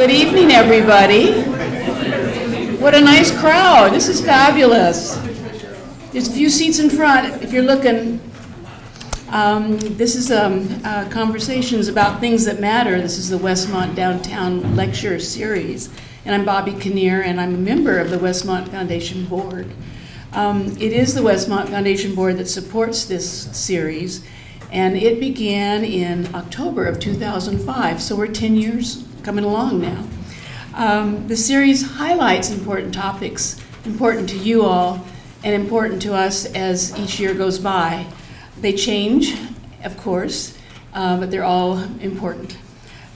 Good evening, everybody. What a nice crowd. This is fabulous. There's a few seats in front if you're looking. This is conversations about things that matter. This is the Westmont Downtown Lecture Series. And I'm Bobby Kinnear, and I'm a member of the Westmont Foundation Board. It is the Westmont Foundation Board that supports this series, and it began in October of 2005, so we're 10 years coming along now. The series highlights important topics, important to you all, and important to us as each year goes by. They change, of course, but they're all important.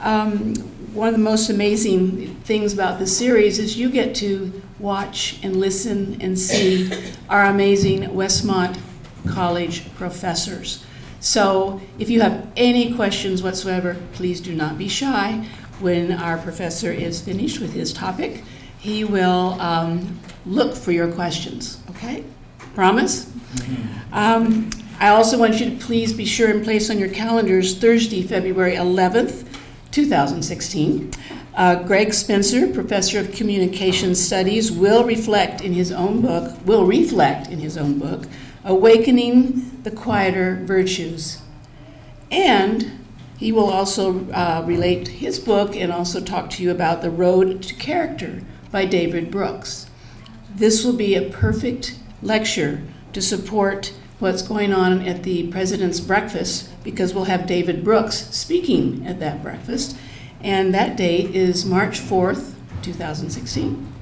One of the most amazing things about this series is you get to watch and listen and see our amazing Westmont College professors. So if you have any questions whatsoever, please do not be shy. When our professor is finished with his topic, he will look for your questions, okay? Promise? Mm-hmm. I also want you to please be sure and place on your calendars Thursday, February 11th, 2016. Greg Spencer, Professor of Communication Studies, will reflect in his own book, Awakening the Quieter Virtues. And he will also relate his book and also talk to you about The Road to Character by David Brooks. This will be a perfect lecture to support what's going on at the President's Breakfast, because we'll have David Brooks speaking at that breakfast, and that date is March 4th, 2016.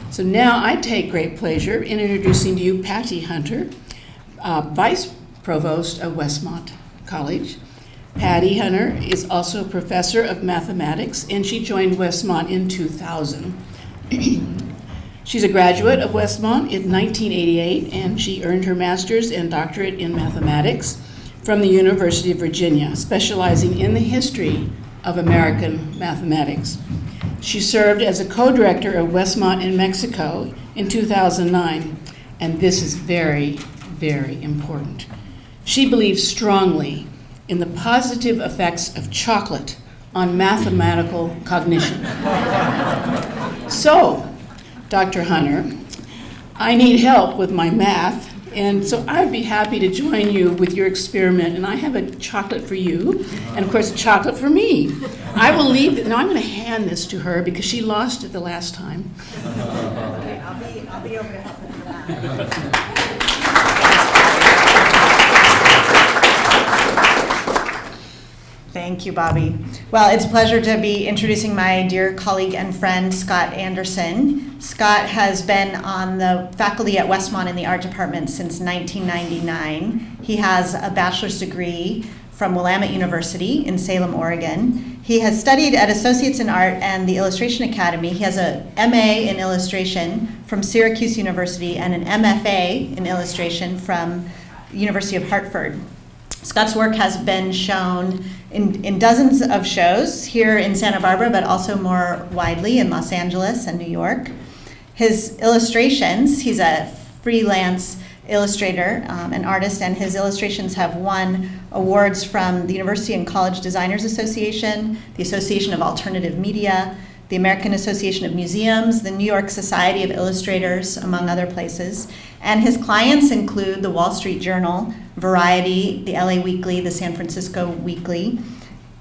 So now I take great pleasure in introducing to you Patty Hunter, Vice Provost of Westmont College. Patty Hunter is also a professor of mathematics, and she joined Westmont in 2000. She's a graduate of Westmont in 1988, and she earned her master's and doctorate in mathematics from the University of Virginia, specializing in the history of American mathematics. She served as a co-director of Westmont in Mexico in 2009, and this is very, very important. She believes strongly in the positive effects of chocolate on mathematical cognition. So, Dr. Hunter, I need help with my math, and so I would be happy to join you with your experiment, and I have a chocolate for you, and of course a chocolate for me. I will leave it. Now I'm going to hand this to her because she lost it the last time. Okay, I'll be over to help with that. Thank you, Bobby. Well, it's a pleasure to be introducing my dear colleague and friend, Scott Anderson. Scott has been on the faculty at Westmont in the art department since 1999. He has a bachelor's degree from Willamette University in Salem, Oregon. He has studied at Associates in Art and the Illustration Academy. He has a MA in illustration from Syracuse University and an MFA in illustration from University of Hartford. Scott's work has been shown in dozens of shows here in Santa Barbara, but also more widely in Los Angeles and New York. His illustrations, he's a freelance illustrator and artist, and his illustrations have won awards from the University and College Designers Association, the Association of Alternative Media, the American Association of Museums, the New York Society of Illustrators, among other places. And his clients include the Wall Street Journal, Variety, the LA Weekly, the San Francisco Weekly,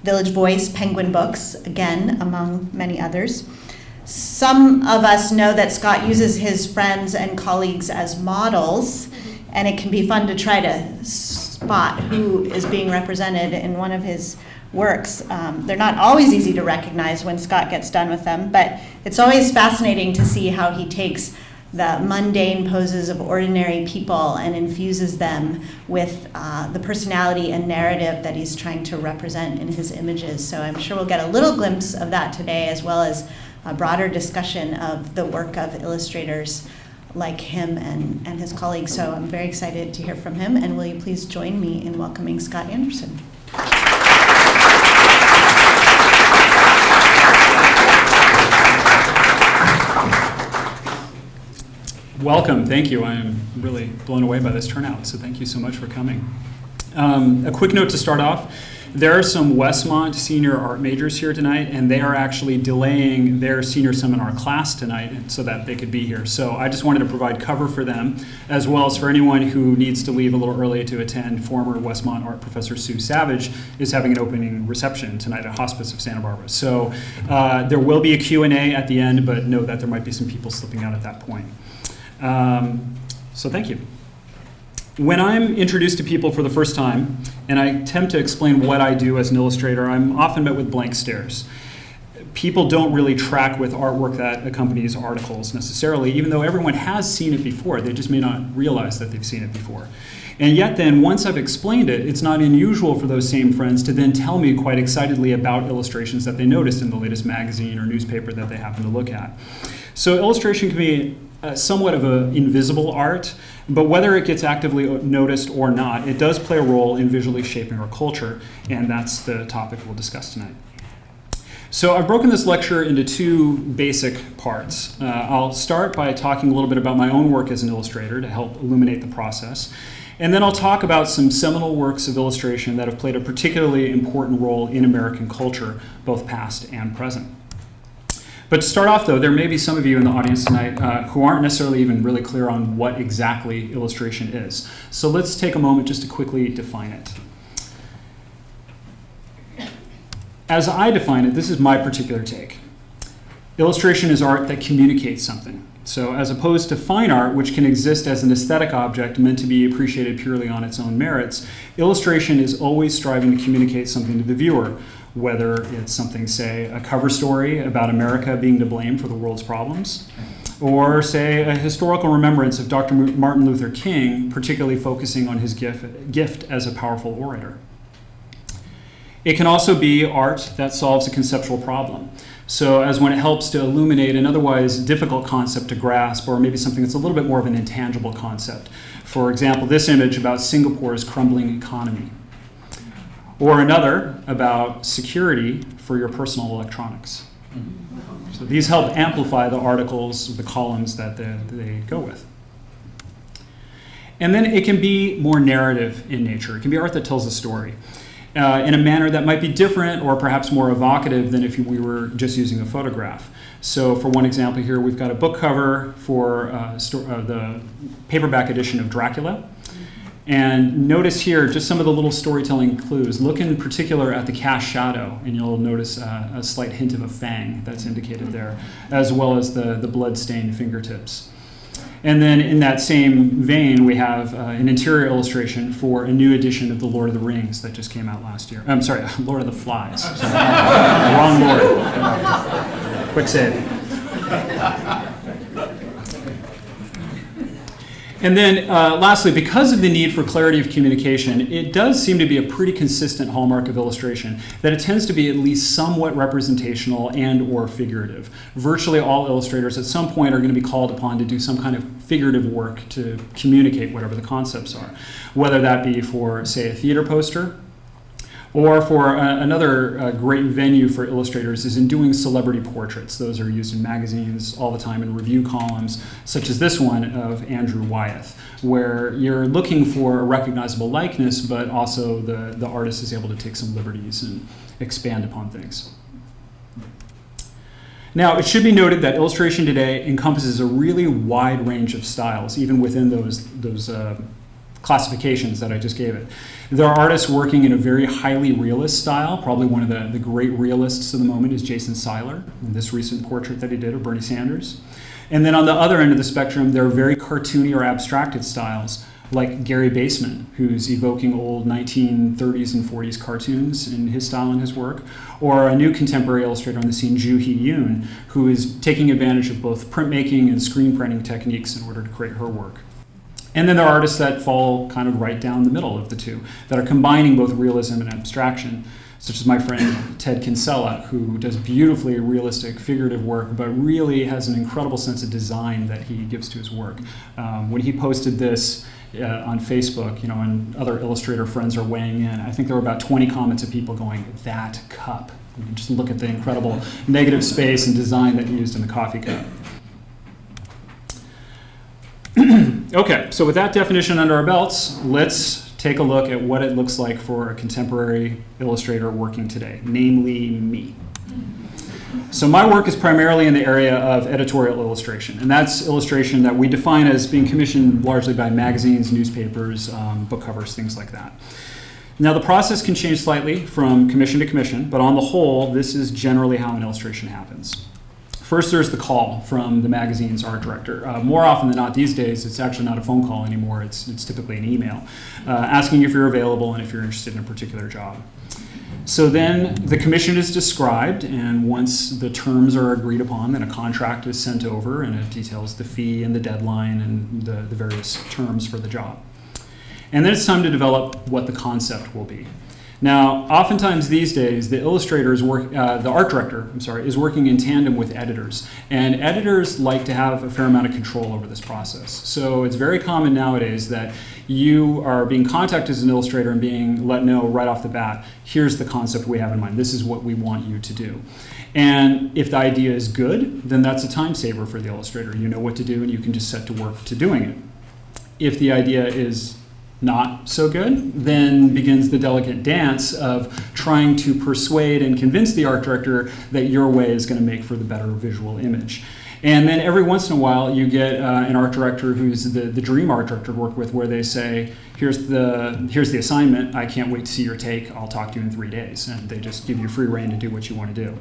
Village Voice, Penguin Books, again, among many others. Some of us know that Scott uses his friends and colleagues as models, and it can be fun to try to spot who is being represented in one of his works. They're not always easy to recognize when Scott gets done with them, but it's always fascinating to see how he takes the mundane poses of ordinary people and infuses them with the personality and narrative that he's trying to represent in his images. So I'm sure we'll get a little glimpse of that today, as well as a broader discussion of the work of illustrators like him and his colleagues. So I'm very excited to hear from him, and will you please join me in welcoming Scott Anderson. Welcome, thank you. I'm really blown away by this turnout, so thank you so much for coming. A quick note to start off. there are some Westmont senior art majors here tonight, and they are actually delaying their senior seminar class tonight so that they could be here. So I just wanted to provide cover for them, as well as for anyone who needs to leave a little early to attend. Former Westmont art professor Sue Savage is having an opening reception tonight at Hospice of Santa Barbara. So there will be a Q&A at the end, but know that there might be some people slipping out at that point. So thank you. When I'm introduced to people for the first time, and I attempt to explain what I do as an illustrator, I'm often met with blank stares. People don't really track with artwork that accompanies articles necessarily, even though everyone has seen it before. They just may not realize that they've seen it before. And yet then, once I've explained it, it's not unusual for those same friends to then tell me quite excitedly about illustrations that they noticed in the latest magazine or newspaper that they happen to look at. So illustration can be somewhat of an invisible art, but whether it gets actively noticed or not, it does play a role in visually shaping our culture, and that's the topic we'll discuss tonight. So I've broken this lecture into two basic parts. I'll start by talking a little bit about my own work as an illustrator to help illuminate the process, and then I'll talk about some seminal works of illustration that have played a particularly important role in American culture, both past and present. But to start off, though, there may be some of you in the audience tonight who aren't necessarily even really clear on what exactly illustration is. So let's take a moment just to quickly define it. As I define it, this is my particular take. Illustration is art that communicates something. So as opposed to fine art, which can exist as an aesthetic object meant to be appreciated purely on its own merits, illustration is always striving to communicate something to the viewer, whether it's something, say, a cover story about America being to blame for the world's problems, or, say, a historical remembrance of Dr. Martin Luther King, particularly focusing on his gift as a powerful orator. It can also be art that solves a conceptual problem. So as when it helps to illuminate an otherwise difficult concept to grasp, or maybe something that's a little bit more of an intangible concept. For example, this image about Singapore's crumbling economy. Or another about security for your personal electronics. So these help amplify the articles, the columns that they go with. And then it can be more narrative in nature. It can be art that tells a story in a manner that might be different or perhaps more evocative than if we were just using a photograph. So for one example here, we've got a book cover for the paperback edition of Dracula. And notice here just some of the little storytelling clues. Look in particular at the cast shadow, and you'll notice a slight hint of a fang that's indicated there, as well as the blood-stained fingertips. And then in that same vein, we have an interior illustration for a new edition of The Lord of the Rings that just came out last year. I'm sorry, Lord of the Flies. Wrong Lord. Quick save. And then lastly, because of the need for clarity of communication, it does seem to be a pretty consistent hallmark of illustration that it tends to be at least somewhat representational and or figurative. Virtually all illustrators at some point are going to be called upon to do some kind of figurative work to communicate whatever the concepts are, whether that be for, say, a theater poster, or for another great venue for illustrators is in doing celebrity portraits. Those are used in magazines all the time in review columns, such as this one of Andrew Wyeth, where you're looking for a recognizable likeness, but also the artist is able to take some liberties and expand upon things. Now, it should be noted that illustration today encompasses a really wide range of styles, even within those classifications that I just gave it. There are artists working in a very highly realist style. Probably one of the great realists of the moment is Jason Seiler, in this recent portrait that he did of Bernie Sanders. And then on the other end of the spectrum, there are very cartoony or abstracted styles, like Gary Baseman, who's evoking old 1930s and 40s cartoons in his style and his work, or a new contemporary illustrator on the scene, Joo Hee-yoon, who is taking advantage of both printmaking and screen printing techniques in order to create her work. And then there are artists that fall kind of right down the middle of the two, that are combining both realism and abstraction, such as my friend Ted Kinsella, who does beautifully realistic figurative work, but really has an incredible sense of design that he gives to his work. When he posted this on Facebook, and other illustrator friends are weighing in, I think there were about 20 comments of people going, "That cup." You can just look at the incredible negative space and design that he used in the coffee cup. Okay, so with that definition under our belts, let's take a look at what it looks like for a contemporary illustrator working today, namely me. So my work is primarily in the area of editorial illustration, and that's illustration that we define as being commissioned largely by magazines, newspapers, book covers, things like that. Now the process can change slightly from commission to commission, but on the whole, this is generally how an illustration happens. First, there's the call from the magazine's art director. More often than not these days, it's actually not a phone call anymore. It's typically an email asking if you're available and if you're interested in a particular job. So then the commission is described, and once the terms are agreed upon, then a contract is sent over, and it details the fee and the deadline and the various terms for the job. And then it's time to develop what the concept will be. Now, oftentimes these days, the art director, is working in tandem with editors. And editors like to have a fair amount of control over this process. So it's very common nowadays that you are being contacted as an illustrator and being let know right off the bat, here's the concept we have in mind. This is what we want you to do. And if the idea is good, then that's a time saver for the illustrator. You know what to do and you can just set to work to doing it. If the idea is not so good, then begins the delicate dance of trying to persuade and convince the art director that your way is going to make for the better visual image. And then every once in a while you get an art director who's the dream art director to work with, where they say, here's the assignment, I can't wait to see your take, I'll talk to you in 3 days. And they just give you free rein to do what you want to do.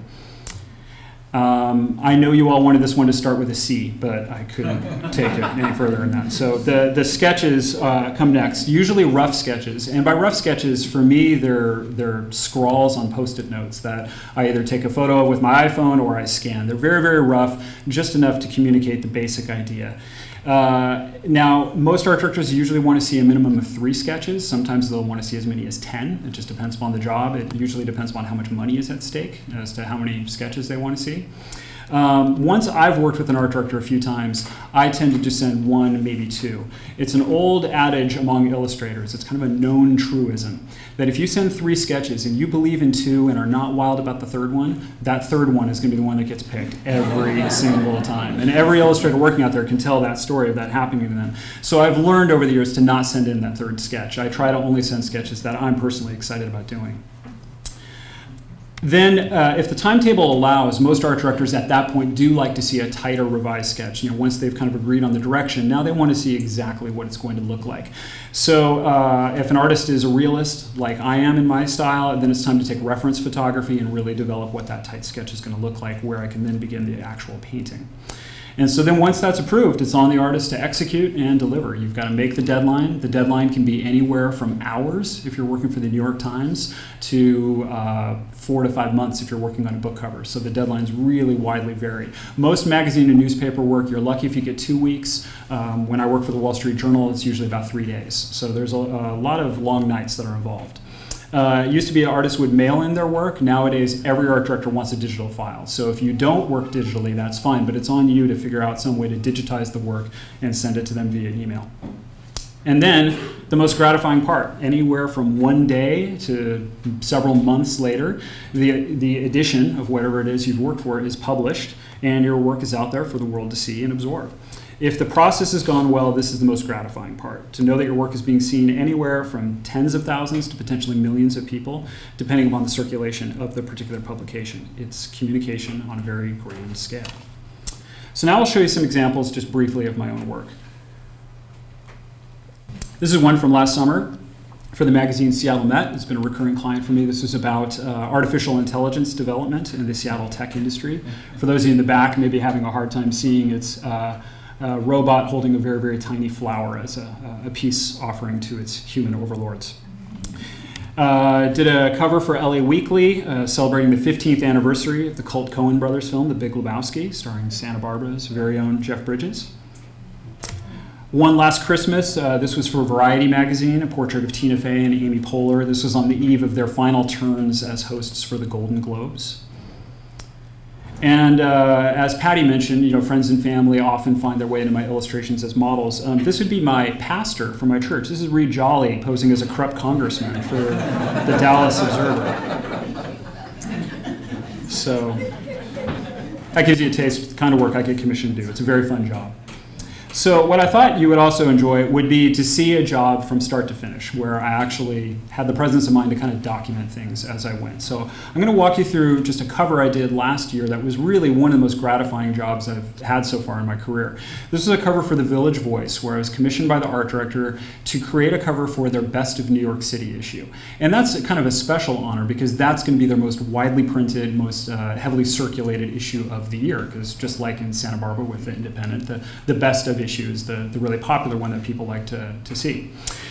I know you all wanted this one to start with a C, but I couldn't take it any further than that. So the sketches come next, usually rough sketches. And by rough sketches, for me, they're scrawls on Post-it notes that I either take a photo of with my iPhone or I scan. They're very, very rough, just enough to communicate the basic idea. Now, most art directors usually want to see a minimum of 3 sketches. Sometimes they'll want to see as many as 10. It just depends upon the job. It usually depends upon how much money is at stake as to how many sketches they want to see. Once I've worked with an art director a few times, I tend to just send 1, maybe 2. It's an old adage among illustrators. It's kind of a known truism that if you send 3 sketches and you believe in 2 and are not wild about the third one, that third one is going to be the one that gets picked every single time. And every illustrator working out there can tell that story of that happening to them. So I've learned over the years to not send in that third sketch. I try to only send sketches that I'm personally excited about doing. Then, if the timetable allows, most art directors at that point do like to see a tighter revised sketch. Once they've kind of agreed on the direction, now they want to see exactly what it's going to look like. So if an artist is a realist, like I am in my style, then it's time to take reference photography and really develop what that tight sketch is going to look like, where I can then begin the actual painting. And so then once that's approved, it's on the artist to execute and deliver. You've got to make the deadline. The deadline can be anywhere from hours if you're working for the New York Times to 4 to 5 months if you're working on a book cover. So the deadlines really widely vary. Most magazine and newspaper work, you're lucky if you get 2 weeks. When I work for the Wall Street Journal, it's usually about 3 days. So there's a lot of long nights that are involved. It used to be artists would mail in their work. Nowadays, every art director wants a digital file. So if you don't work digitally, that's fine, but it's on you to figure out some way to digitize the work and send it to them via email. And then the most gratifying part, anywhere from 1 day to several months later, the edition of whatever it is you've worked for is published, and your work is out there for the world to see and absorb. If the process has gone well, this is the most gratifying part. To know that your work is being seen anywhere from tens of thousands to potentially millions of people, depending upon the circulation of the particular publication. It's communication on a very grand scale. So now I'll show you some examples just briefly of my own work. This is one from last summer for the magazine Seattle Met. It's been a recurring client for me. This is about artificial intelligence development in the Seattle tech industry. For those of you in the back maybe having a hard time seeing, it's a robot holding a very, very tiny flower as a peace offering to its human overlords. Did a cover for LA Weekly, celebrating the 15th anniversary of the cult Coen brothers film, The Big Lebowski, starring Santa Barbara's very own Jeff Bridges. One last Christmas, this was for Variety magazine, a portrait of Tina Fey and Amy Poehler. This was on the eve of their final turns as hosts for the Golden Globes. And as Patty mentioned, friends and family often find their way into my illustrations as models. This would be my pastor for my church. This is Reed Jolly posing as a corrupt congressman for the Dallas Observer. So that gives you a taste of the kind of work I get commissioned to do. It's a very fun job. So what I thought you would also enjoy would be to see a job from start to finish, where I actually had the presence of mind to kind of document things as I went. So I'm going to walk you through just a cover I did last year that was really one of the most gratifying jobs I've had so far in my career. This is a cover for the Village Voice, where I was commissioned by the art director to create a cover for their Best of New York City issue. And that's kind of a special honor because that's going to be their most widely printed, most heavily circulated issue of the year, because just like in Santa Barbara with the Independent, the best of issues, the really popular one that people like to see.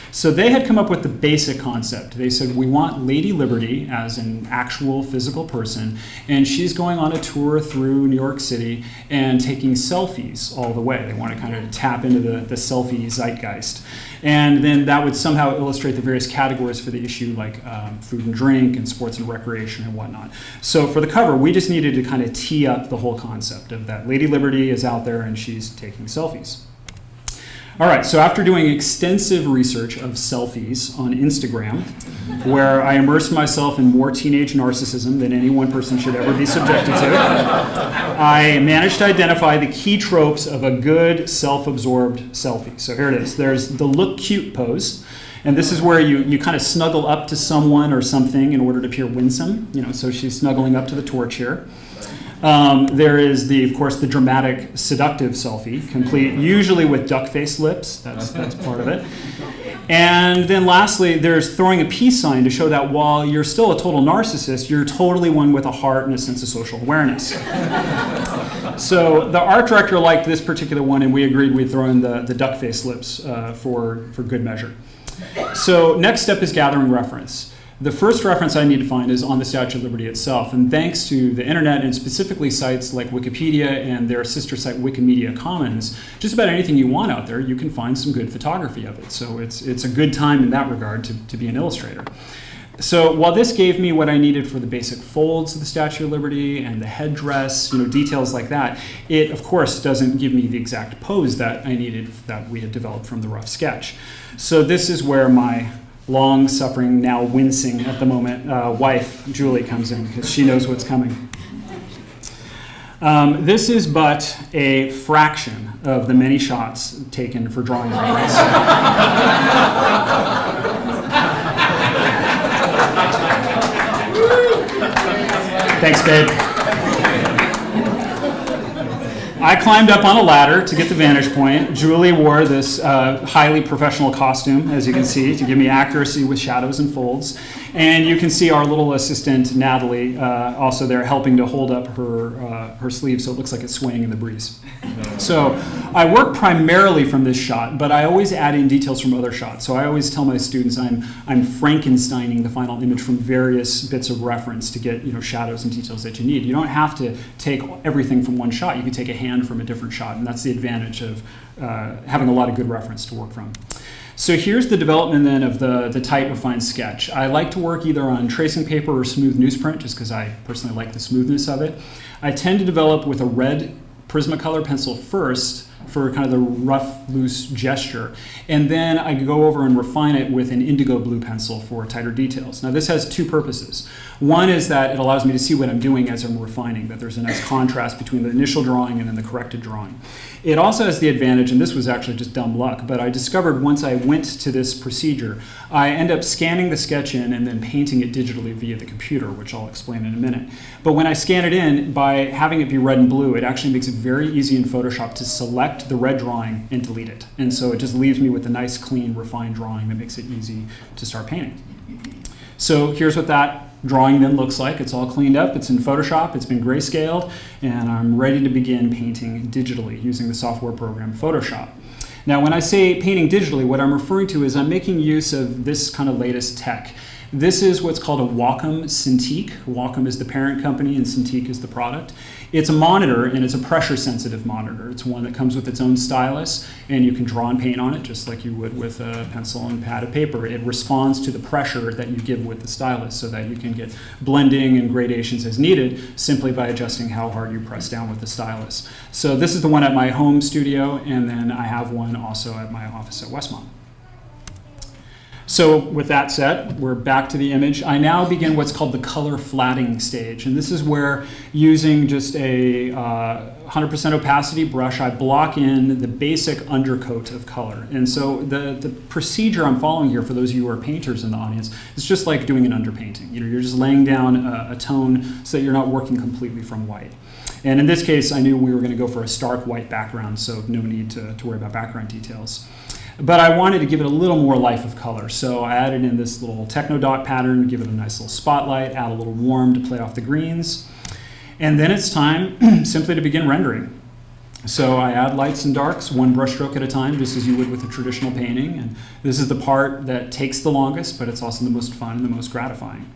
So they had come up with the basic concept. They said, we want Lady Liberty as an actual physical person, and she's going on a tour through New York City and taking selfies all the way. They want to kind of tap into the selfie zeitgeist. And then that would somehow illustrate the various categories for the issue, like food and drink and sports and recreation and whatnot. So for the cover, we just needed to kind of tee up the whole concept of that Lady Liberty is out there and she's taking selfies. All right, so after doing extensive research of selfies on Instagram, where I immersed myself in more teenage narcissism than any one person should ever be subjected to, I managed to identify the key tropes of a good self-absorbed selfie. So here it is. There's the look cute pose. And this is where you kind of snuggle up to someone or something in order to appear winsome. So she's snuggling up to the torch here. There is, of course, the dramatic, seductive selfie, complete usually with duck-faced lips. That's part of it. And then lastly, there's throwing a peace sign to show that while you're still a total narcissist, you're totally one with a heart and a sense of social awareness. So the art director liked this particular one, and we agreed we'd throw in the duck-faced lips for good measure. So next step is gathering reference. The first reference I need to find is on the Statue of Liberty itself, and thanks to the internet and specifically sites like Wikipedia and their sister site Wikimedia Commons, just about anything you want out there, you can find some good photography of it. So it's a good time in that regard to be an illustrator. So while this gave me what I needed for the basic folds of the Statue of Liberty and the headdress, details like that, it of course doesn't give me the exact pose that I needed that we had developed from the rough sketch. So this is where my long-suffering, now wincing at the moment, wife, Julie, comes in because she knows what's coming. This is but a fraction of the many shots taken for drawing reference. Thanks, babe. I climbed up on a ladder to get the vantage point. Julie wore this highly professional costume, as you can see, to give me accuracy with shadows and folds. And you can see our little assistant, Natalie, also there helping to hold up her sleeve so it looks like it's swaying in the breeze. So I work primarily from this shot, but I always add in details from other shots. So I always tell my students I'm Frankensteining the final image from various bits of reference to get shadows and details that you need. You don't have to take everything from one shot. You can take a hand from a different shot, and that's the advantage of having a lot of good reference to work from. So here's the development then of the type of fine sketch. I like to work either on tracing paper or smooth newsprint, just because I personally like the smoothness of it. I tend to develop with a red Prismacolor pencil first for kind of the rough, loose gesture. And then I go over and refine it with an indigo blue pencil for tighter details. Now this has two purposes. One is that it allows me to see what I'm doing as I'm refining, that there's a nice contrast between the initial drawing and then the corrected drawing. It also has the advantage, and this was actually just dumb luck, but I discovered once I went to this procedure, I end up scanning the sketch in and then painting it digitally via the computer, which I'll explain in a minute. But when I scan it in, by having it be red and blue, it actually makes it very easy in Photoshop to select the red drawing and delete it. And so it just leaves me with a nice, clean, refined drawing that makes it easy to start painting. So here's what that drawing then looks like. It's all cleaned up, it's in Photoshop, it's been grayscaled, and I'm ready to begin painting digitally using the software program Photoshop. Now when I say painting digitally, what I'm referring to is I'm making use of this kind of latest tech. This is what's called a Wacom Cintiq. Wacom is the parent company and Cintiq is the product. It's a monitor, and it's a pressure-sensitive monitor. It's one that comes with its own stylus, and you can draw and paint on it just like you would with a pencil and pad of paper. It responds to the pressure that you give with the stylus so that you can get blending and gradations as needed simply by adjusting how hard you press down with the stylus. So this is the one at my home studio, and then I have one also at my office at Westmont. So with that said, we're back to the image. I now begin what's called the color flatting stage. And this is where, using just a 100% opacity brush, I block in the basic undercoat of color. And so the procedure I'm following here, for those of you who are painters in the audience, is just like doing an underpainting. You're just laying down a tone so that you're not working completely from white. And in this case, I knew we were going to go for a stark white background, so no need to worry about background details. But I wanted to give it a little more life of color, so I added in this little techno dot pattern, give it a nice little spotlight, add a little warm to play off the greens. And then it's time simply to begin rendering. So I add lights and darks, one brushstroke at a time, just as you would with a traditional painting. And this is the part that takes the longest, but it's also the most fun and the most gratifying.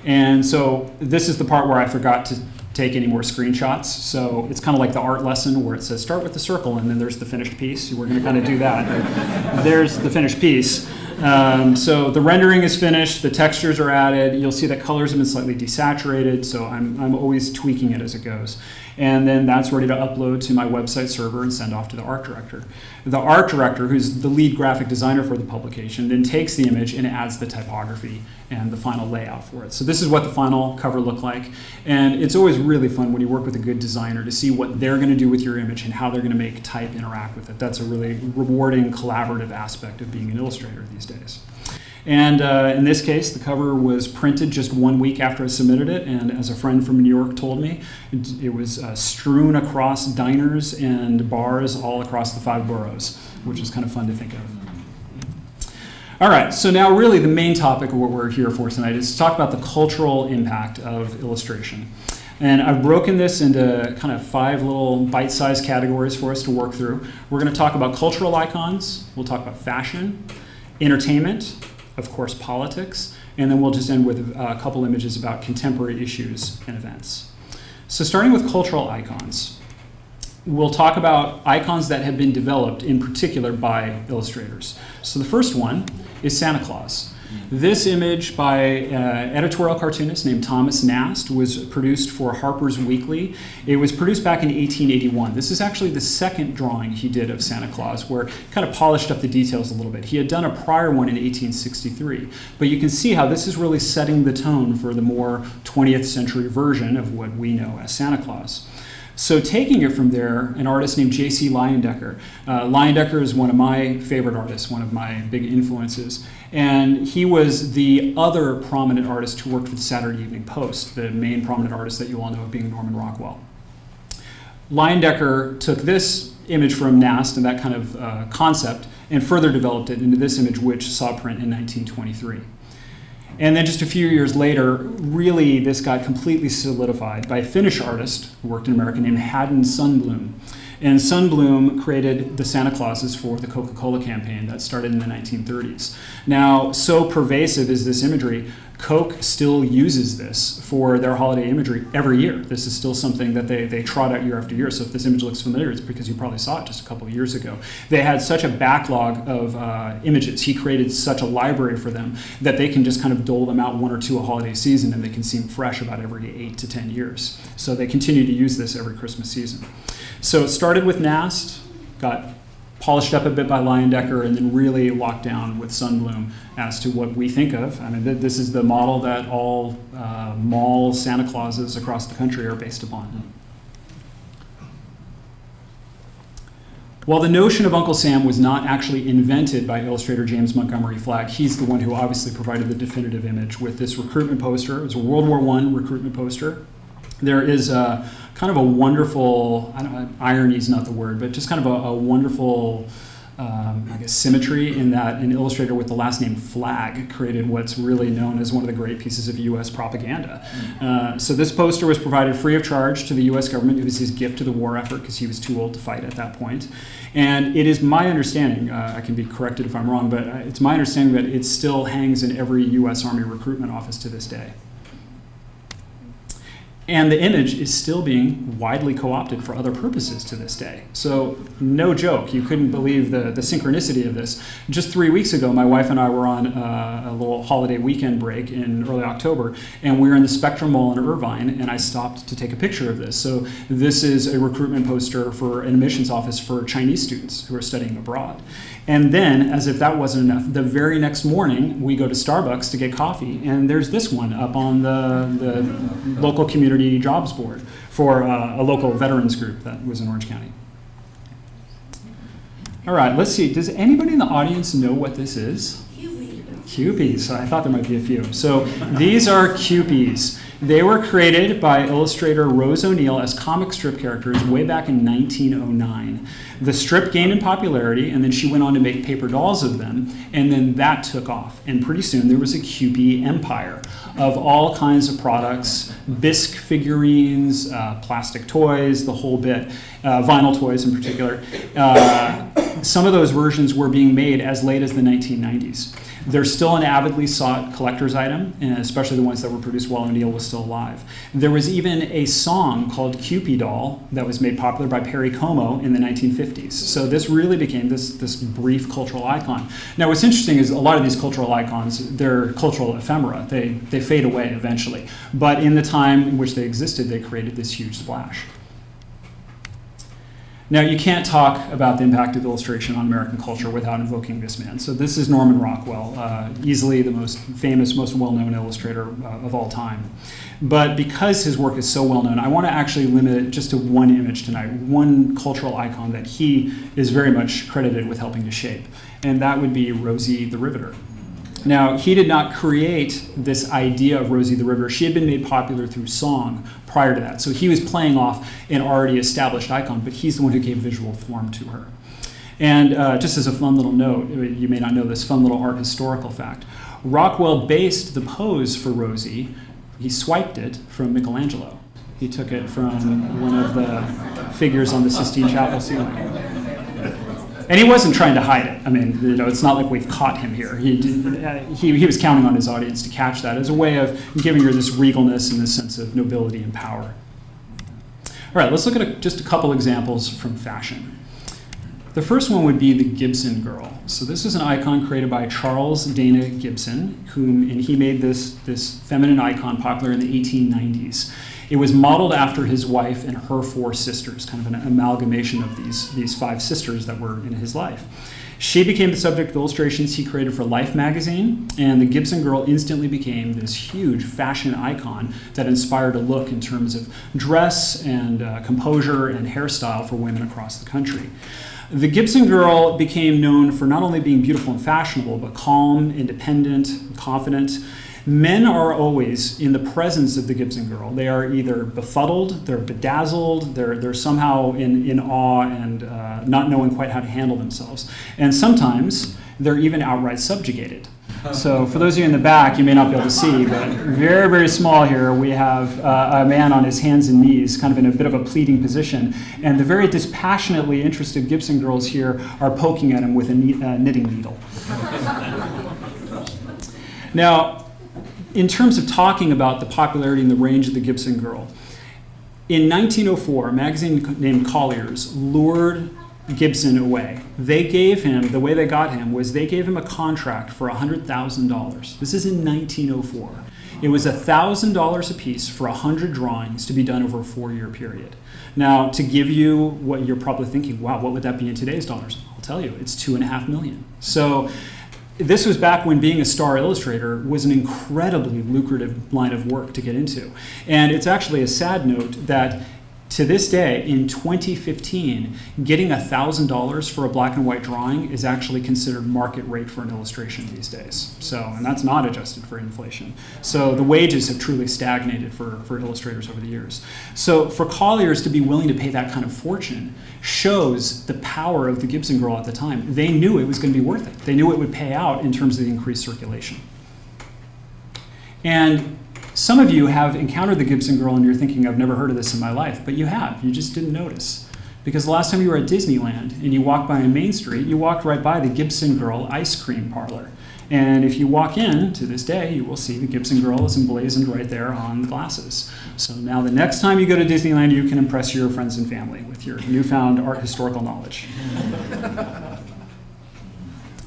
And so this is the part where I forgot to take any more screenshots. So it's kind of like the art lesson where it says start with the circle and then there's the finished piece. We're going to kind of do that. There's the finished piece. So the rendering is finished, the textures are added. You'll see that colors have been slightly desaturated, so I'm always tweaking it as it goes. And then that's ready to upload to my website server and send off to the art director. The art director, who's the lead graphic designer for the publication, then takes the image and adds the typography and the final layout for it. So this is what the final cover looked like. And it's always really fun when you work with a good designer to see what they're going to do with your image and how they're going to make type interact with it. That's a really rewarding, collaborative aspect of being an illustrator these days. And in this case, the cover was printed just 1 week after I submitted it, and as a friend from New York told me, it was strewn across diners and bars all across the 5 boroughs, which is kind of fun to think of. All right, so now really the main topic of what we're here for tonight is to talk about the cultural impact of illustration. And I've broken this into kind of 5 little bite-sized categories for us to work through. We're going to talk about cultural icons, we'll talk about fashion, entertainment, of course, politics, and then we'll just end with a couple images about contemporary issues and events. So starting with cultural icons, we'll talk about icons that have been developed in particular by illustrators. So the first one is Santa Claus. This image by an editorial cartoonist named Thomas Nast was produced for Harper's Weekly. It was produced back in 1881. This is actually the second drawing he did of Santa Claus, where he kind of polished up the details a little bit. He had done a prior one in 1863, but you can see how this is really setting the tone for the more 20th century version of what we know as Santa Claus. So taking it from there, an artist named J.C. Leyendecker. Leyendecker is one of my favorite artists, one of my big influences. And he was the other prominent artist who worked for the Saturday Evening Post, the main prominent artist that you all know of being Norman Rockwell. Leyendecker took this image from Nast and that kind of concept and further developed it into this image, which saw print in 1923. And then just a few years later, really this got completely solidified by a Finnish artist who worked in America named Haddon Sundblom. And Sundblom created the Santa Clauses for the Coca-Cola campaign that started in the 1930s. Now, so pervasive is this imagery, Coke still uses this for their holiday imagery every year. This is still something that they trot out year after year. So if this image looks familiar, it's because you probably saw it just a couple of years ago. They had such a backlog of images. He created such a library for them that they can just kind of dole them out 1 or 2 a holiday season, and they can seem fresh about every 8 to 10 years. So they continue to use this every Christmas season. So it started with Nast, got polished up a bit by Leyendecker, and then really locked down with Sundblom as to what we think of. I mean, this is the model that all mall Santa Clauses across the country are based upon. While the notion of Uncle Sam was not actually invented by illustrator James Montgomery Flagg, he's the one who obviously provided the definitive image with this recruitment poster. It was a World War I recruitment poster. There is kind of a wonderful, I don't know, irony is not the word, but just kind of a wonderful, I guess, symmetry in that an illustrator with the last name Flagg created what's really known as one of the great pieces of U.S. propaganda. So this poster was provided free of charge to the U.S. government. It was his gift to the war effort because he was too old to fight at that point. And it is my understanding, I can be corrected if I'm wrong, but it's my understanding that it still hangs in every U.S. Army recruitment office to this day. And the image is still being widely co-opted for other purposes to this day. So no joke, you couldn't believe the synchronicity of this. Just 3 weeks ago, my wife and I were on a little holiday weekend break in early October, and we were in the Spectrum Mall in Irvine, and I stopped to take a picture of this. So this is a recruitment poster for an admissions office for Chinese students who are studying abroad. And then, as if that wasn't enough, the very next morning, we go to Starbucks to get coffee, and there's this one up on the local community jobs board for a local veterans group that was in Orange County. All right, let's see. Does anybody in the audience know what this is? Kewpies. I thought there might be a few. So these are Kewpies. They were created by illustrator Rose O'Neill as comic strip characters way back in 1909. The strip gained in popularity, and then she went on to make paper dolls of them, and then that took off. And pretty soon there was a Kewpie empire of all kinds of products, bisque figurines, plastic toys, the whole bit, vinyl toys in particular. Some of those versions were being made as late as the 1990s. They're still an avidly sought collector's item, and especially the ones that were produced while O'Neill was still alive. There was even a song called Kewpie Doll that was made popular by Perry Como in the 1950s. So this really became this brief cultural icon. Now what's interesting is a lot of these cultural icons, they're cultural ephemera. They fade away eventually. But in the time in which they existed, they created this huge splash. Now, you can't talk about the impact of illustration on American culture without invoking this man. So this is Norman Rockwell, easily the most famous, most well-known illustrator of all time. But because his work is so well-known, I want to actually limit it just to one image tonight, one cultural icon that he is very much credited with helping to shape, and that would be Rosie the Riveter. Now, he did not create this idea of Rosie the Riveter. She had been made popular through song prior to that. So he was playing off an already established icon, but he's the one who gave visual form to her. And just as a fun little note, you may not know this fun little art historical fact, Rockwell based the pose for Rosie, he swiped it from Michelangelo. He took it from one of the figures on the Sistine Chapel ceiling. And he wasn't trying to hide it. I mean, it's not like we've caught him here. He was counting on his audience to catch that as a way of giving her this regalness and this sense of nobility and power. All right, let's look at just a couple examples from fashion. The first one would be the Gibson Girl. So this is an icon created by Charles Dana Gibson, and he made this feminine icon popular in the 1890s. It was modeled after his wife and her 4 sisters, kind of an amalgamation of these 5 sisters that were in his life. She became the subject of illustrations he created for Life magazine, and the Gibson Girl instantly became this huge fashion icon that inspired a look in terms of dress and composure and hairstyle for women across the country. The Gibson Girl became known for not only being beautiful and fashionable, but calm, independent, confident. Men are always in the presence of the Gibson Girl. They are either befuddled, they're bedazzled, they're somehow in awe and not knowing quite how to handle themselves. And sometimes they're even outright subjugated. So for those of you in the back, you may not be able to see, but very, very small here, we have a man on his hands and knees, kind of in a bit of a pleading position. And the very dispassionately interested Gibson girls here are poking at him with a knitting needle. Now, in terms of talking about the popularity and the range of the Gibson Girl, in 1904, a magazine named Colliers lured Gibson away. They gave him, the way they got him was they gave him a contract for $100,000. This is in 1904. It was $1,000 a piece for 100 drawings to be done over a 4-year period. Now, to give you what you're probably thinking, wow, what would that be in today's dollars? I'll tell you, it's $2.5 million. So this was back when being a star illustrator was an incredibly lucrative line of work to get into. And it's actually a sad note that to this day, in 2015, getting $1,000 for a black and white drawing is actually considered market rate for an illustration these days. So, and that's not adjusted for inflation. So the wages have truly stagnated for illustrators over the years. So for Colliers to be willing to pay that kind of fortune shows the power of the Gibson Girl at the time. They knew it was going to be worth it. They knew it would pay out in terms of the increased circulation. And some of you have encountered the Gibson Girl and you're thinking, I've never heard of this in my life, but you have. You just didn't notice. Because the last time you were at Disneyland and you walked by on Main Street, you walked right by the Gibson Girl ice cream parlor. And if you walk in to this day, you will see the Gibson Girl is emblazoned right there on the glasses. So now the next time you go to Disneyland, you can impress your friends and family with your newfound art historical knowledge.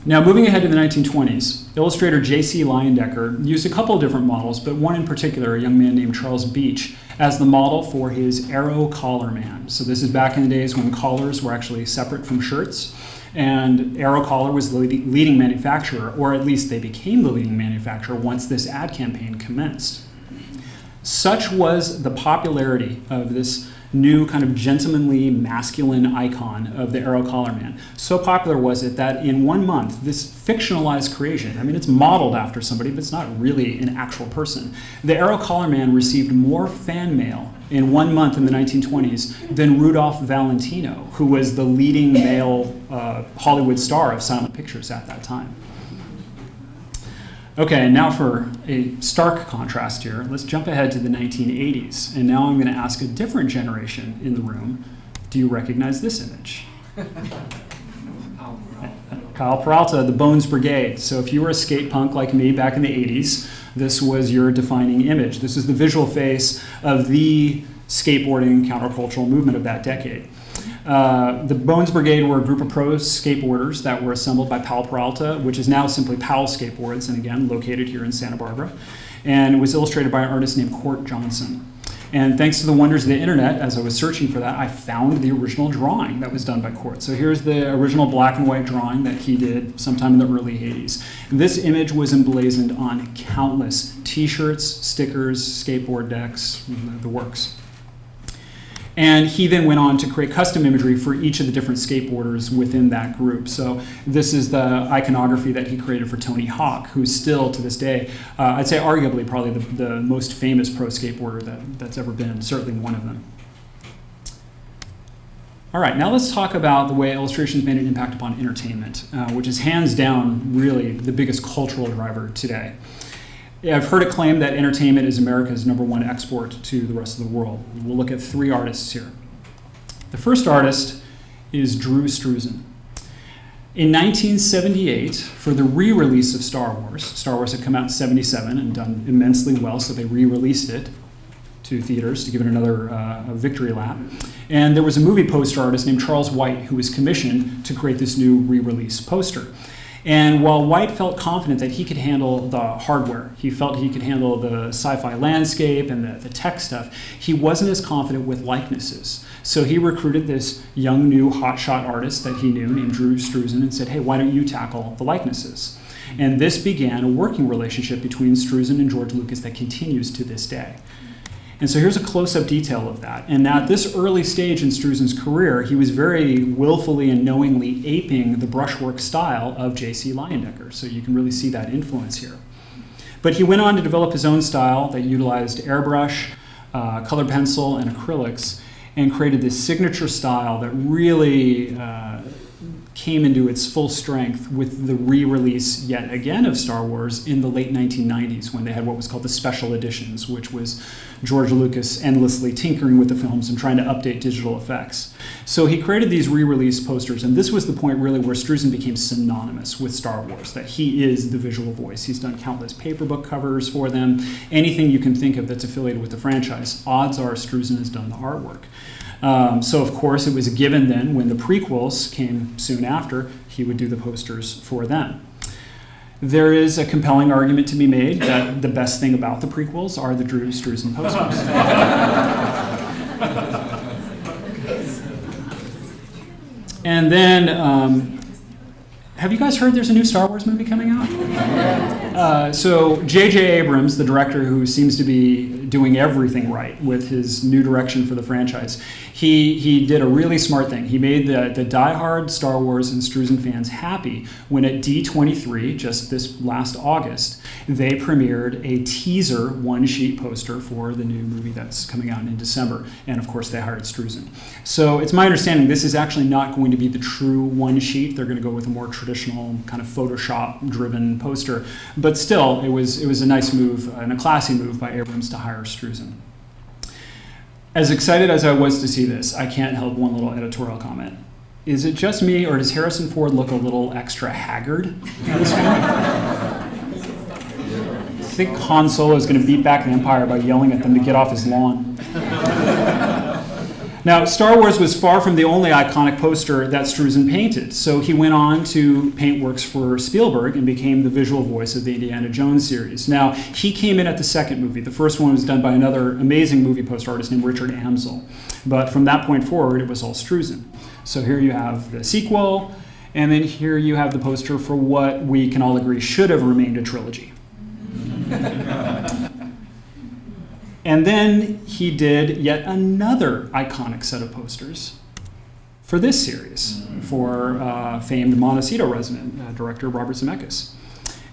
Now, moving ahead to the 1920s, illustrator J.C. Leyendecker used a couple of different models, but one in particular, a young man named Charles Beach, as the model for his Arrow collar man. So this is back in the days when collars were actually separate from shirts, and Arrow collar was the leading manufacturer, or at least they became the leading manufacturer once this ad campaign commenced. Such was the popularity of this new kind of gentlemanly, masculine icon of the Arrow collar man. So popular was it that in 1 month, this fictionalized creation, I mean, it's modeled after somebody, but it's not really an actual person. The Arrow collar man received more fan mail in 1 month in the 1920s than Rudolph Valentino, who was the leading male Hollywood star of silent pictures at that time. Okay, now for a stark contrast here, let's jump ahead to the 1980s. And now I'm going to ask a different generation in the room, do you recognize this image? Kyle Peralta, the Bones Brigade. So if you were a skate punk like me back in the 80s, this was your defining image. This is the visual face of the skateboarding countercultural movement of that decade. The Bones Brigade were a group of pro skateboarders that were assembled by Powell Peralta, which is now simply Powell Skateboards, and again, located here in Santa Barbara. And it was illustrated by an artist named Court Johnson. And thanks to the wonders of the internet, as I was searching for that, I found the original drawing that was done by Court. So here's the original black and white drawing that he did sometime in the early 80s. And this image was emblazoned on countless t-shirts, stickers, skateboard decks, the works. And he then went on to create custom imagery for each of the different skateboarders within that group. So this is the iconography that he created for Tony Hawk, who's still, to this day, I'd say arguably probably the most famous pro skateboarder that's ever been, certainly one of them. All right, now let's talk about the way illustrations made an impact upon entertainment, which is hands down really the biggest cultural driver today. I've heard it claimed that entertainment is America's #1 export to the rest of the world. We'll look at 3 artists here. The first artist is Drew Struzan. In 1978, for the re-release of Star Wars had come out in 77 and done immensely well, so they re-released it to theaters to give it another victory lap. And there was a movie poster artist named Charles White who was commissioned to create this new re-release poster. And while White felt confident that he could handle the hardware, he felt he could handle the sci-fi landscape and the tech stuff, he wasn't as confident with likenesses. So he recruited this young, new, hotshot artist that he knew named Drew Struzan and said, hey, why don't you tackle the likenesses? And this began a working relationship between Struzan and George Lucas that continues to this day. And so here's a close-up detail of that. And at this early stage in Struzan's career, he was very willfully and knowingly aping the brushwork style of J.C. Leyendecker. So you can really see that influence here. But he went on to develop his own style that utilized airbrush, colored pencil, and acrylics, and created this signature style that really came into its full strength with the re-release yet again of Star Wars in the late 1990s when they had what was called the special editions, which was George Lucas endlessly tinkering with the films and trying to update digital effects. So he created these re-release posters, and this was the point really where Struzan became synonymous with Star Wars, that he is the visual voice. He's done countless paperbook covers for them. Anything you can think of that's affiliated with the franchise, odds are Struzan has done the artwork. So of course it was a given then when the prequels came soon after, he would do the posters for them. There is a compelling argument to be made that the best thing about the prequels are the Drew Struzan posters. And then, have you guys heard there's a new Star Wars movie coming out? So J.J. Abrams, the director who seems to be doing everything right with his new direction for the franchise, he did a really smart thing. He made the diehard Star Wars and Struzan fans happy when at D23, just this last August, they premiered a teaser one-sheet poster for the new movie that's coming out in December. And of course, they hired Struzan. So it's my understanding this is actually not going to be the true one-sheet. They're going to go with a more traditional kind of Photoshop-driven poster. But still, it was a nice move and a classy move by Abrams to hire Struzan. As excited as I was to see this, I can't help one little editorial comment. Is it just me, or does Harrison Ford look a little extra haggard in this one? think Han Solo is going to beat back the Empire by yelling at them to get off his lawn. Now, Star Wars was far from the only iconic poster that Struzan painted, so he went on to paint works for Spielberg and became the visual voice of the Indiana Jones series. Now, he came in at the second movie. The first one was done by another amazing movie poster artist named Richard Amsel, but from that point forward, it was all Struzan. So here you have the sequel, and then here you have the poster for what we can all agree should have remained a trilogy. And then he did yet another iconic set of posters for this series, for famed Montecito resident director Robert Zemeckis.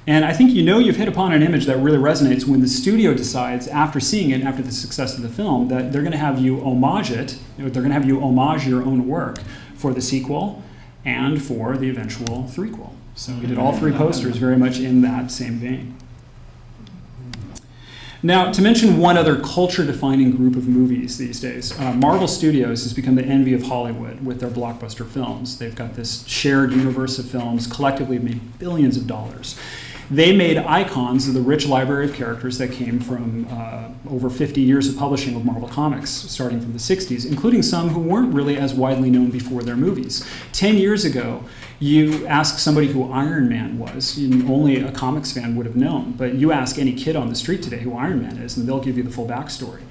And I think you've hit upon an image that really resonates when the studio decides, after seeing it, after the success of the film, that they're going to have you homage it, they're going to have you homage your own work for the sequel and for the eventual threequel. So we did all three posters very much in that same vein. Now, to mention one other culture-defining group of movies these days, Marvel Studios has become the envy of Hollywood with their blockbuster films. They've got this shared universe of films, collectively made billions of dollars. They made icons of the rich library of characters that came from over 50 years of publishing of Marvel Comics, starting from the 60s, including some who weren't really as widely known before their movies. 10 years ago, you ask somebody who Iron Man was, only a comics fan would have known, but you ask any kid on the street today who Iron Man is, and they'll give you the full backstory.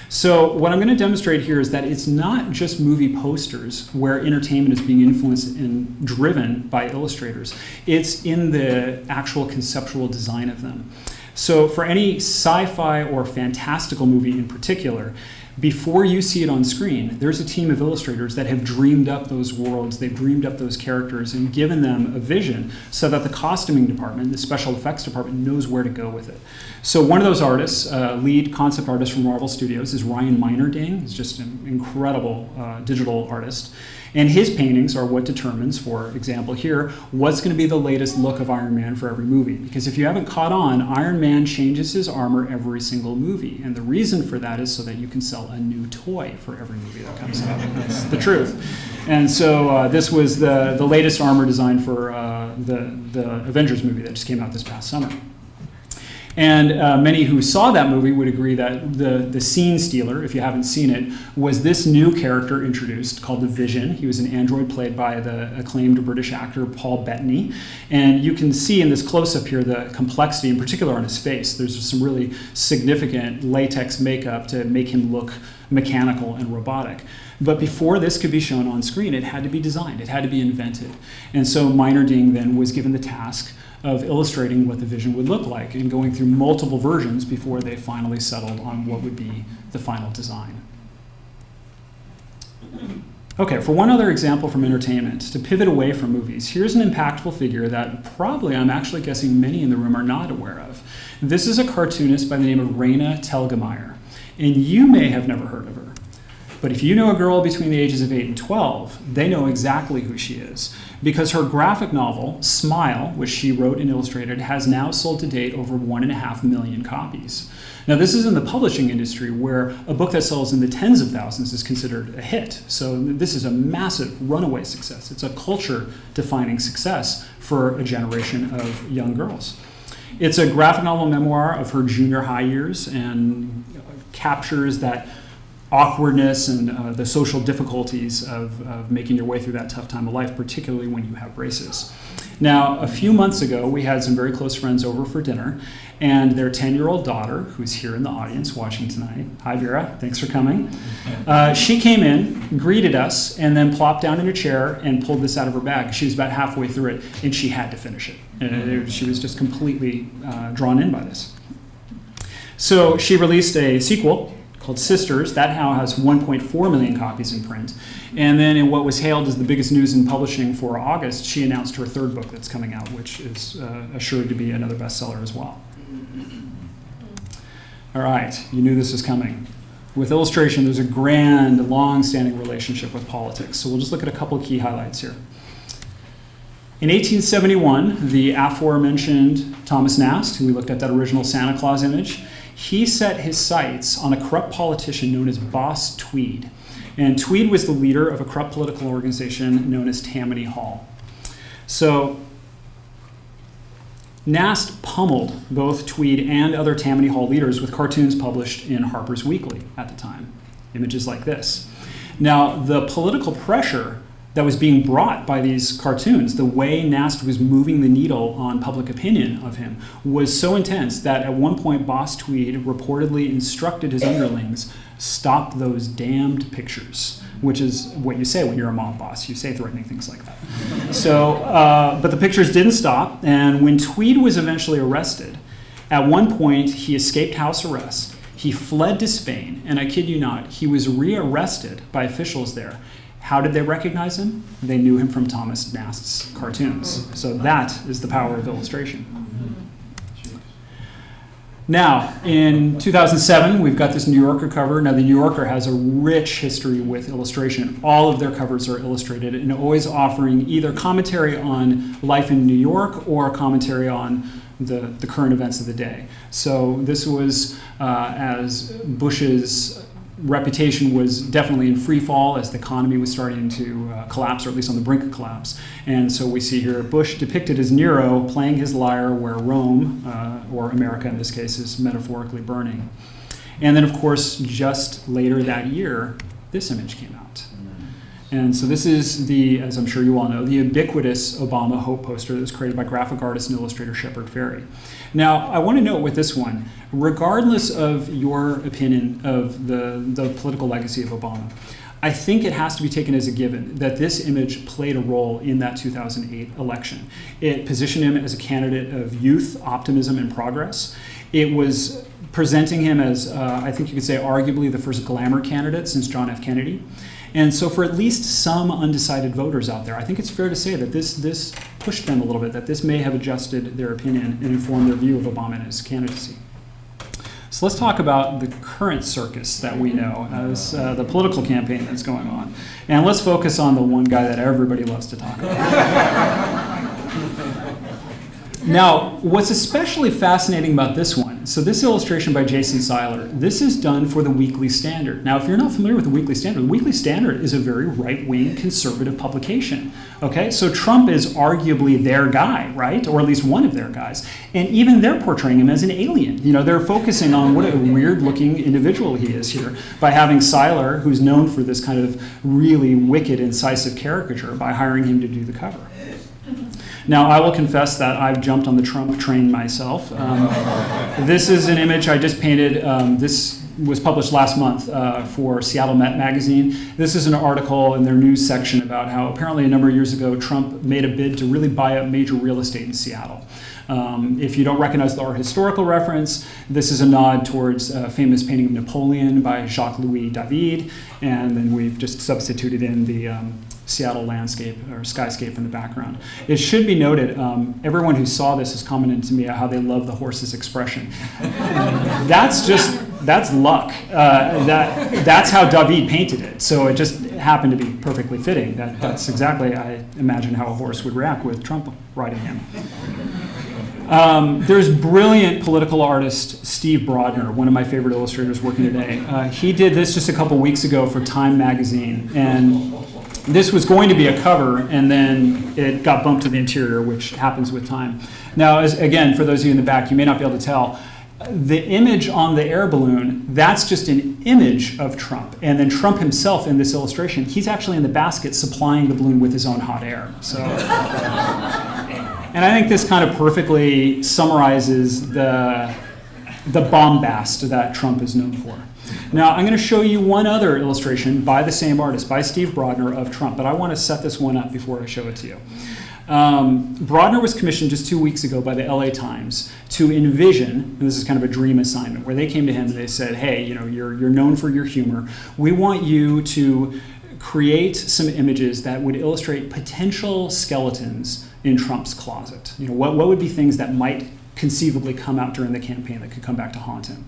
So what I'm going to demonstrate here is that it's not just movie posters where entertainment is being influenced and driven by illustrators. It's in the actual conceptual design of them. So for any sci-fi or fantastical movie in particular, before you see it on screen, there's a team of illustrators that have dreamed up those worlds, they've dreamed up those characters and given them a vision so that the costuming department, the special effects department, knows where to go with it. So one of those artists, lead concept artist from Marvel Studios, is Ryan Meinerding. He's just an incredible digital artist. And his paintings are what determines, for example here, what's going to be the latest look of Iron Man for every movie. Because if you haven't caught on, Iron Man changes his armor every single movie. And the reason for that is so that you can sell a new toy for every movie that comes out. That's the truth. And so this was the latest armor design for the Avengers movie that just came out this past summer. And many who saw that movie would agree that the scene stealer, if you haven't seen it, was this new character introduced called the Vision. He was an android played by the acclaimed British actor Paul Bettany. And you can see in this close-up here the complexity, in particular on his face. There's some really significant latex makeup to make him look mechanical and robotic. But before this could be shown on screen, it had to be designed, it had to be invented. And so Meinerding then was given the task of illustrating what the Vision would look like and going through multiple versions before they finally settled on what would be the final design. Okay, for one other example from entertainment, to pivot away from movies, here's an impactful figure that probably I'm actually guessing many in the room are not aware of. This is a cartoonist by the name of Raina Telgemeier, and you may have never heard of her. But if you know a girl between the ages of 8 and 12, they know exactly who she is, because her graphic novel, Smile, which she wrote and illustrated, has now sold to date over 1.5 million copies. Now, this is in the publishing industry where a book that sells in the tens of thousands is considered a hit. So this is a massive runaway success. It's a culture-defining success for a generation of young girls. It's a graphic novel memoir of her junior high years and captures that awkwardness and the social difficulties of making your way through that tough time of life, particularly when you have braces. Now, a few months ago, we had some very close friends over for dinner, and their 10-year-old daughter, who's here in the audience watching tonight, hi Vera, thanks for coming, she came in, greeted us, and then plopped down in a chair and pulled this out of her bag. She was about halfway through it, and she had to finish it. She was just completely drawn in by this. So she released a sequel called Sisters. That now has 1.4 million copies in print. And then in what was hailed as the biggest news in publishing for August, she announced her third book that's coming out, which is assured to be another bestseller as well. All right, you knew this was coming. With illustration, there's a grand, long-standing relationship with politics. So we'll just look at a couple of key highlights here. In 1871, the aforementioned Thomas Nast, who we looked at that original Santa Claus image, he set his sights on a corrupt politician known as Boss Tweed. And Tweed was the leader of a corrupt political organization known as Tammany Hall. So Nast pummeled both Tweed and other Tammany Hall leaders with cartoons published in Harper's Weekly at the time. Images like this. Now, the political pressure that was being brought by these cartoons, the way Nast was moving the needle on public opinion of him, was so intense that at one point Boss Tweed reportedly instructed his underlings, stop those damned pictures, which is what you say when you're a mob boss. You say threatening things like that. So, but the pictures didn't stop, and when Tweed was eventually arrested, at one point he escaped house arrest. He fled to Spain, and I kid you not, he was rearrested by officials there. How did they recognize him? They knew him from Thomas Nast's cartoons. So that is the power of illustration. Now, in 2007, we've got this New Yorker cover. Now, the New Yorker has a rich history with illustration. All of their covers are illustrated and always offering either commentary on life in New York or commentary on the current events of the day. So this was as Bush's reputation was definitely in free fall as the economy was starting to collapse, or at least on the brink of collapse. And so we see here Bush depicted as Nero playing his lyre where Rome, or America in this case, is metaphorically burning. And then, of course, just later that year, this image came out. And so this is the, as I'm sure you all know, the ubiquitous Obama Hope poster that was created by graphic artist and illustrator Shepard Fairey. Now, I want to note with this one, regardless of your opinion of the political legacy of Obama, I think it has to be taken as a given that this image played a role in that 2008 election. It positioned him as a candidate of youth, optimism, and progress. It was presenting him as, I think you could say, arguably the first glamour candidate since John F. Kennedy. And so for at least some undecided voters out there, I think it's fair to say that this pushed them a little bit, that this may have adjusted their opinion and informed their view of Obama and his candidacy. So let's talk about the current circus that we know as the political campaign that's going on. And let's focus on the one guy that everybody loves to talk about. Now, what's especially fascinating about this one, so this illustration by Jason Seiler, this is done for the Weekly Standard. Now, if you're not familiar with the Weekly Standard is a very right-wing conservative publication. Okay, so Trump is arguably their guy, right? Or at least one of their guys. And even they're portraying him as an alien. You know, they're focusing on what a weird-looking individual he is here by having Seiler, who's known for this kind of really wicked, incisive caricature, by hiring him to do the cover. Now, I will confess that I've jumped on the Trump train myself. This is an image I just painted. This was published last month for Seattle Met magazine. This is an article in their news section about how apparently a number of years ago, Trump made a bid to really buy up major real estate in Seattle. If you don't recognize the art historical reference, this is a nod towards a famous painting of Napoleon by Jacques-Louis David, and then we've just substituted in the Seattle landscape or skyscape in the background. It should be noted, everyone who saw this has commented to me how they love the horse's expression. That's luck. That's how David painted it. So it just happened to be perfectly fitting. That's exactly, I imagine, how a horse would react with Trump riding him. There's brilliant political artist Steve Brodner, one of my favorite illustrators working today. He did this just a couple weeks ago for Time magazine, and this was going to be a cover, and then it got bumped to the interior, which happens with Time. Now, again, for those of you in the back, you may not be able to tell, the image on the air balloon, that's just an image of Trump. And then Trump himself in this illustration, he's actually in the basket supplying the balloon with his own hot air. So, and I think this kind of perfectly summarizes the bombast that Trump is known for. Now, I'm going to show you one other illustration by the same artist, by Steve Brodner, of Trump, but I want to set this one up before I show it to you. Brodner was commissioned just 2 weeks ago by the LA Times to envision, and this is kind of a dream assignment, where they came to him and they said, hey, you know, you're known for your humor. We want you to create some images that would illustrate potential skeletons in Trump's closet. You know, what would be things that might conceivably come out during the campaign that could come back to haunt him?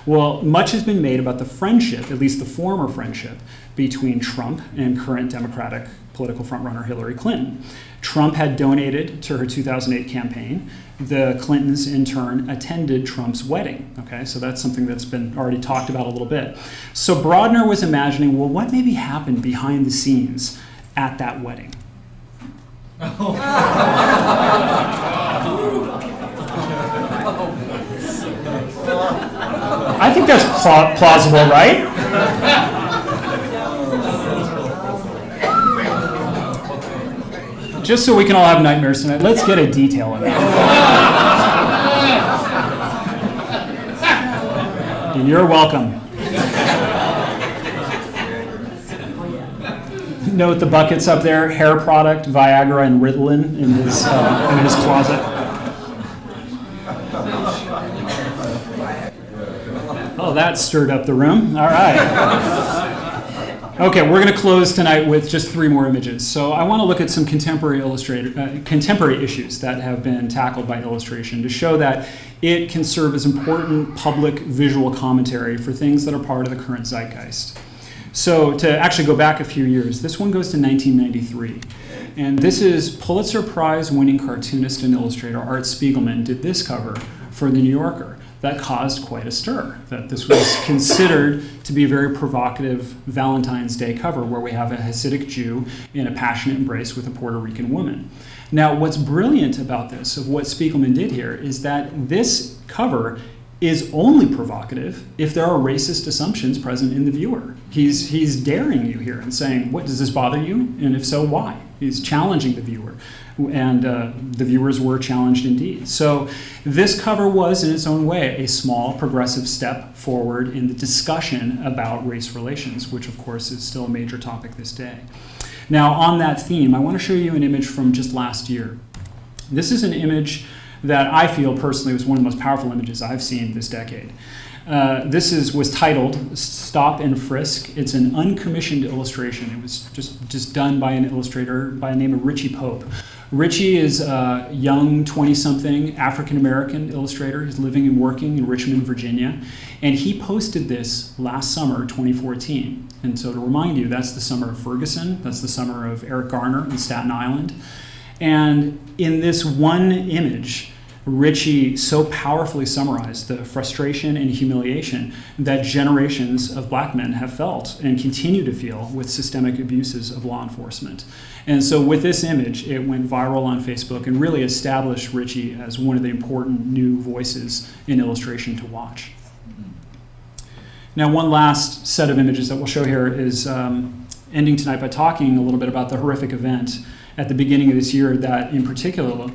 Well, much has been made about the friendship, at least the former friendship, between Trump and current Democratic political frontrunner Hillary Clinton. Trump had donated to her 2008 campaign. The Clintons, in turn, attended Trump's wedding. Okay, so that's something that's been already talked about a little bit. So Brodner was imagining, well, what maybe happened behind the scenes at that wedding? plausible, right? Just so we can all have nightmares tonight, let's get a detail of that. You're welcome. Note the buckets up there: hair product, Viagra, and Ritalin in his closet. Oh, that stirred up the room. All right. Okay, we're going to close tonight with just 3 more images. So I want to look at some contemporary issues that have been tackled by illustration to show that it can serve as important public visual commentary for things that are part of the current zeitgeist. So to actually go back a few years, this one goes to 1993. And this is Pulitzer Prize winning cartoonist and illustrator Art Spiegelman did this cover for The New Yorker. That caused quite a stir, that this was considered to be a very provocative Valentine's Day cover where we have a Hasidic Jew in a passionate embrace with a Puerto Rican woman. Now, what's brilliant about this, of what Spiegelman did here, is that this cover is only provocative if there are racist assumptions present in the viewer. He's daring you here and saying, what, does this bother you? And if so, why? He's challenging the viewer. And the viewers were challenged indeed. So this cover was, in its own way, a small progressive step forward in the discussion about race relations, which of course is still a major topic this day. Now, on that theme, I want to show you an image from just last year. This is an image that I feel personally was one of the most powerful images I've seen this decade. This was titled Stop and Frisk. It's an uncommissioned illustration. It was just done by an illustrator by the name of Richie Pope. Richie is a young 20-something African-American illustrator. He's living and working in Richmond, Virginia. And he posted this last summer, 2014. And so to remind you, that's the summer of Ferguson. That's the summer of Eric Garner in Staten Island. And in this one image, Richie so powerfully summarized the frustration and humiliation that generations of black men have felt and continue to feel with systemic abuses of law enforcement. And so with this image, it went viral on Facebook and really established Richie as one of the important new voices in illustration to watch. Now, one last set of images that we'll show here is ending tonight by talking a little bit about the horrific event at the beginning of this year that in particular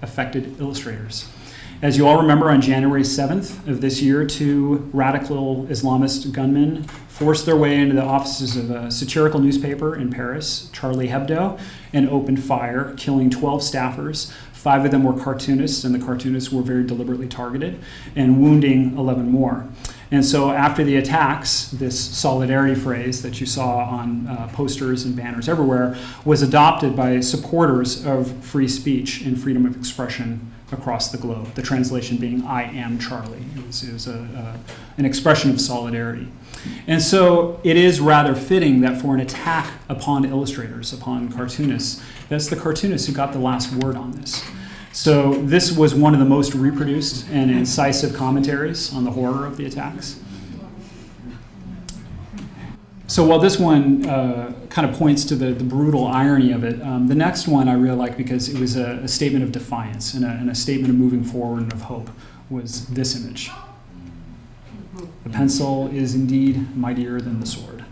affected illustrators. As you all remember, on January 7th of this year, 2 radical Islamist gunmen forced their way into the offices of a satirical newspaper in Paris, Charlie Hebdo, and opened fire, killing 12 staffers. 5 of them were cartoonists, and the cartoonists were very deliberately targeted, and wounding 11 more. And so after the attacks, this solidarity phrase that you saw on posters and banners everywhere was adopted by supporters of free speech and freedom of expression across the globe. The translation being, I am Charlie. It was an expression of solidarity. And so it is rather fitting that for an attack upon illustrators, upon cartoonists, that's the cartoonists who got the last word on this. So this was one of the most reproduced and incisive commentaries on the horror of the attacks. So while this one kind of points to the brutal irony of it, the next one I really like because it was a statement of defiance and a statement of moving forward and of hope was this image. The pencil is indeed mightier than the sword.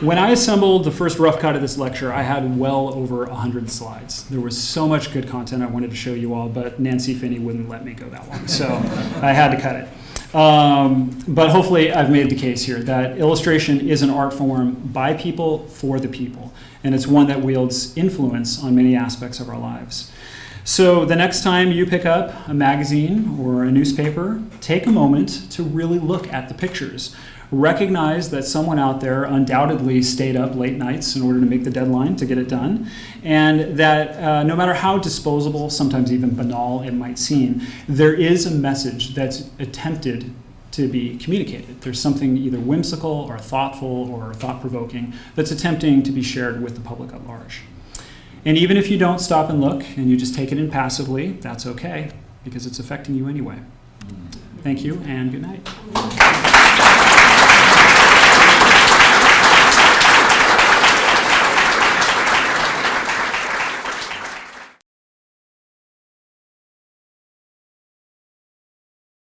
When I assembled the first rough cut of this lecture, I had well over 100 slides. There was so much good content I wanted to show you all, but Nancy Finney wouldn't let me go that long, so I had to cut it. But hopefully I've made the case here that illustration is an art form by people for the people, and it's one that wields influence on many aspects of our lives. So the next time you pick up a magazine or a newspaper, take a moment to really look at the pictures. Recognize that someone out there undoubtedly stayed up late nights in order to make the deadline to get it done, and that no matter how disposable, sometimes even banal it might seem, there is a message that's attempted to be communicated. There's something either whimsical or thoughtful or thought-provoking that's attempting to be shared with the public at large. And even if you don't stop and look and you just take it in passively, that's okay, because it's affecting you anyway. Thank you, and good night.